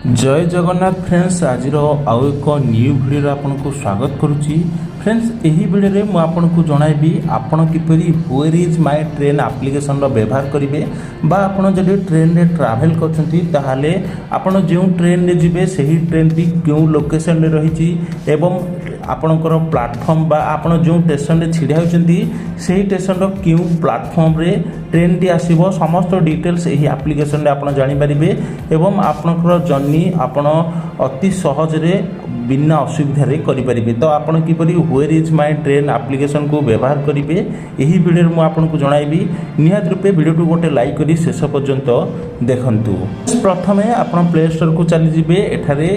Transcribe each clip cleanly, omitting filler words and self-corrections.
जय जगन्नाथ फ्रेंड्स आज आउ एक न्यू वीडियो आपको स्वागत करुच्ची फ्रेंड्स यही वीडियो में आपको जनइबी आपण किपरि where is my train application व्यवहार करेंगे बा आपण जब ट्रेन रे ट्रैवल करछंती ताहाले आपण जो ट्रेन रे जिबे सही ट्रेन टी क्यों लोकेशन रे रही एवं आपणकर प्लाटफॉर्म बा आपण जो स्टेशन रे छिड़ा होचंती सही स्टेशन रो क्यों प्लाटफॉर्म रे ट्रेन टी आसीबो समस्त डिटेल्स यही एप्लिकेशन रे आपण जानि परिबे एवं आपणकर जर्नी आपण अति सहज रे बिना असुविधा रे करि परिबे। तो आपण किपरि where is my train application को व्यवहार करेंगे यही वीडियो में आपको जनइबी निहात रूपे वीडियो को गोटे लाइक करी शेष पर्यंत देखंतु। प्रथमे आपण प्ले स्टोर को चली जिबे एठारे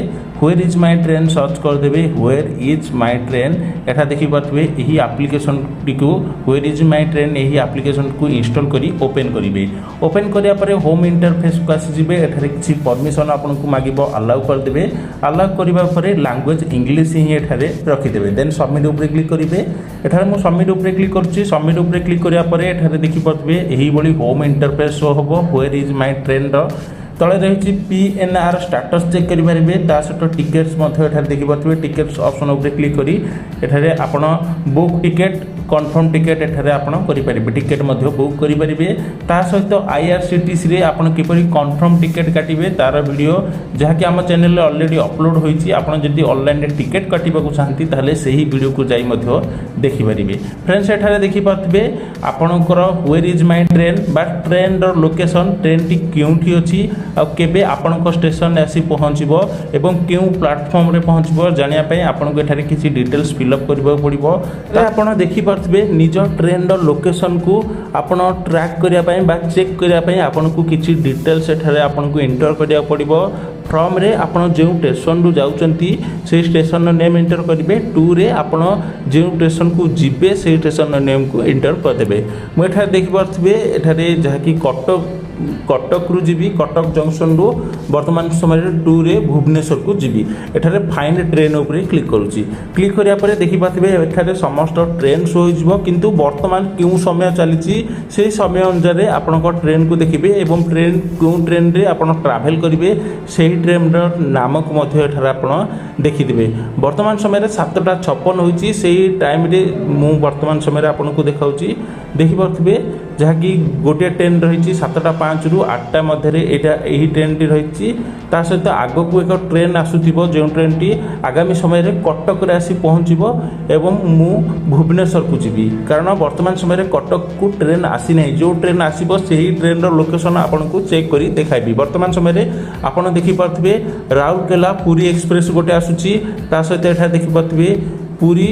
where is my train search करदेवे वेयर इज माय ट्रेन एठा देखि पाथबे यही एप्लिकेशन टी को वेयर इज माय ट्रेन यही एप्लिकेशन को इंस्टॉल करी ओपन करिवे। ओपन करिया परे होम इंटरफेस को आसी जिबे एठारे किछि परमिशन आपनको मागिबो अलाउ कर देबे। अलाउ करिबा परे लैंग्वेज इंग्लिश ही एठारे रखि देबे। देन सबमिट ऊपर क्लिक करिवे। एठारे मु सबमिट ऊपर क्लिक करछि। सबमिट ऊपर क्लिक करिया परे एठारे देखि पाथबे यही बडी होम इंटरफेस शो होबो वेयर इज माय ट्रेन रो तले रही पीएनआर स्टाटस चेक करेंगे सहित टिकेट्स देखिए टिकेट्स ऑप्शन उपर क्लिक करी एठारे आपण बुक टिकेट कन्फर्म टिकेट एठारे आपण करेंगे टिकेट बुक करेंगे सहित आईआरसीटीसी रे आपण किपरि कन्फर्म टिकेट काटिबे तार वीडियो जहाँकि आम चैनल ऑलरेडी अपलोड होईची। आपण जदि ऑनलाइन रे टिकेट काटिबाकू चाहती ताहले सही वीडियो को जाई मध्य देखि परिबे। फ्रेंड्स एठारे देखि पाथबे आपणकर वेयर इज माय ट्रेन बा ट्रेन रो लोकेशन ट्रेन टी क्योंठी अछि आ केबे आपणक स्टेशन आसी पहुँचबो एवं क्यों प्लाटफॉर्म रे पहुँचबो जानिया पय आपणको एठारे किछि डिटेल्स फिलअप करबा पड़िबो। त आपण देखि पाथबे निज ट्रेन रो लोकेशन को आपण ट्रैक करिया पय बा चेक करिया पय आपणको किछि डिटेल्स एठारे आपणको एंटर करिया पड़िबो। फ्रॉम रे आपण जो स्टेशन रु जाउचंती से स्टेशन नेम एंटर करेंगे। टू रे आपण जो स्टेशन को जिबे से स्टेशन नेम को एंटर कर देबे। मु एठा देखि पाथबे एठारे जहाँकि कटक रु जीवी कटक जंक्शन रु वर्तमान समय टू रे भुवनेश्वर को जीवी एठारे फाइंड ट्रेन ऊपर क्लिक करूची। क्लिक करिया परे देखि पाथबे एठारे समस्त ट्रेन शो होइजबो किंतु वर्तमान क्यों समय चलीची से समय अनुसार आपनक ट्रेन को देखिबे एवं ट्रेन क्यों ट्रेन रे आपण ट्रैवल करिवे सेही ट्रेन नाम को मध्य एठारे आपण देखिदिबे। वर्तमान समय 7:56 होइची सेही टाइम रे मु वर्तमान समय आपनको देखाउची देखि पाथबे जहाँकि गोटे ट्रेन रही 7:05 रु 8टा मध्य यही ट्रेन टी रही सहित आग को एक ट्रेन आसुथिबो जो ट्रेन टी आगामी समय रे कटक रे आसी पहुँचबो एवं मु भुवनेश्वर को जीवी कारण वर्तमान समय रे कटक को ट्रेन आसी नहीं जो ट्रेन आसीबो सही ट्रेन रो लोकेशन आपन को चेक करी देखाइबी। वर्तमान समय रे आपन देखि पाथबे राउरकेला पुरी एक्सप्रेस गोटे आसुची सहित एठा देखि पाथबे पुरी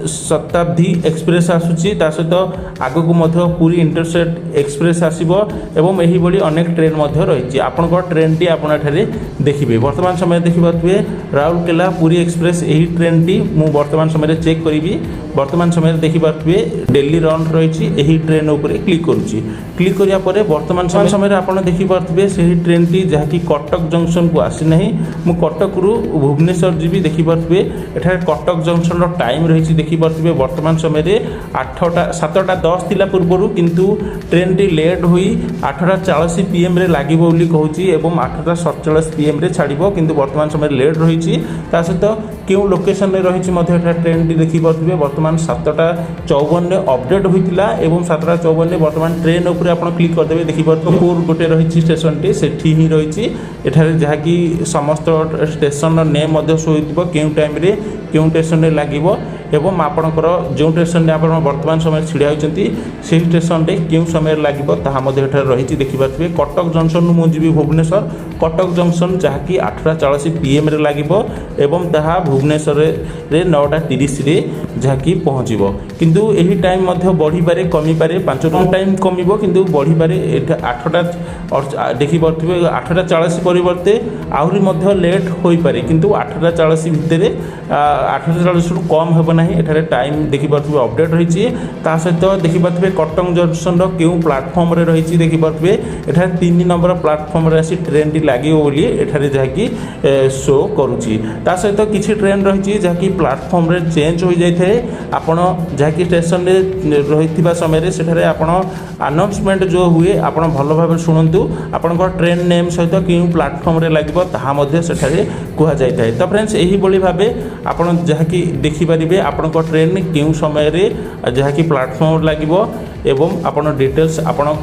शताब्दी एक्सप्रेस आसुची सहित आग को मध्य पूरी इंटरसिटी एक्सप्रेस आसीबो एवं यही बड़ी अनेक ट्रेन मध्य रही आपन ट्रेन टी आपन एठारे देखिबे। वर्तमान समय देखि पाथबे राउरकेला पूरी एक्सप्रेस यही ट्रेन टी मु वर्तमान समय चेक करी। वर्तमान समय देखि पाथबे दिल्ली रन रही यही ट्रेन ऊपर क्लिक करूची। क्लिक करिया परे वर्तमान समय आपन देखि पाथबे सही ट्रेन टी जहाँकि कटक जंक्शन को आसी नहीं मु कटक रु भुवनेश्वर जीवी देखि पाथबे एठारे कटक जंक्शन रो टाइम रही देखि पाथबे वर्तमान समय रे 7:10 थिला पूर्वरु किंतु ट्रेन टी लेट हुई 8:40 पीएम रे लागिबो बोली कहूची एवं 8:47 पीएम रे छाड़िबो किंतु वर्तमान समय लेट रही सहित क्यों लोकेशन रे रही मध्य ट्रेन टी देखि पाथबे वर्तमान 7:54 रे अपडेट होइतिला एवं 7:54 रे वर्तमान ट्रेन ऊपर आपण क्लिक कर देबे देखि पाथबे पूर गोटे रही स्टेशन टी सेठी ही रही एठारे जहाँकि समस्त स्टेशन नेम मध्य शो होइतिबो क्यों टाइम रे क्यों स्टेशन रे लागिबो एवं आपणकर जो स्टेशन में आप वर्तमान समय छिड़ा होती से स्टेशन रे क्यों समय लगे रही देखिए कटक जंक्शन रु मुझे भुवनेश्वर कटक जंक्शन जहाँकि 8:40 पीएम रे लगे एवं ताहा भुवनेश्वर रे 9:30 रे जहाँकि पहुँचब किंतु यही टाइम बढ़ी पारे कमी पारे 5 मिनट टाइम कमिबो किंतु बढ़ी पारे 8टा देखिए 8:40 परिवर्ते आहरी लेट हो पारे किंतु 8:40 भितर 8:40 रु कम हेब ना एठारे टाइम देखिपे अपडेट रही सहित देखिपे कटक जंक्शन क्यों प्लाटफर्म रही देखिपे एठारे 3 नंबर प्लाटफर्म आसी ट्रेन टी लगे बोली एठारे जहाँकि शो करुच्ची सहित किसी ट्रेन रही जहाँकि प्लाटफर्म चेंज हो जाए आपण जहाँकि स्टेशन रही समय से आपण अनाउंसमेंट जो हुए आपण भल भाव शुणु आपण ट्रेन नेम सहित क्यों प्लाटफर्म लगे ताहा सेठारे कह जाए। तो फ्रेंड्स यही भाव आपण जहाँकि देखिपारे आपण ट्रेन क्यों समय जहाँकि प्लाटफर्म लगे एवं आपण डिटेल्स आपण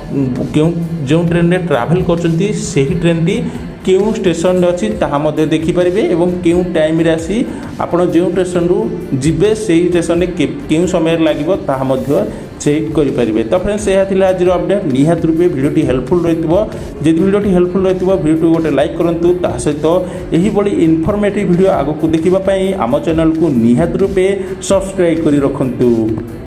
क्यों जो ट्रेन में ट्रावेल करछंती सेही ट्रेन टी क्यों स्टेशन अच्छी ताहा देखिपारे एवं क्यों टाइम आसी आपण जो स्टेशन रु जीवे से स्टेशन क्यों समय लगे ताहा चेक करेंगे। तो फ्रेंड्स यह आज अपडेट निहात रूपे भिडियोटी हेल्पफुल रही जदि भिडियोटी हेल्पफुल रही भिडियो गोटे लाइक करूँ ता सहित यही बड़ी इनफॉर्मेटिव वीडियो आगक देखापी आम चैनल को निहात रूपे सब्सक्राइब कर रखु।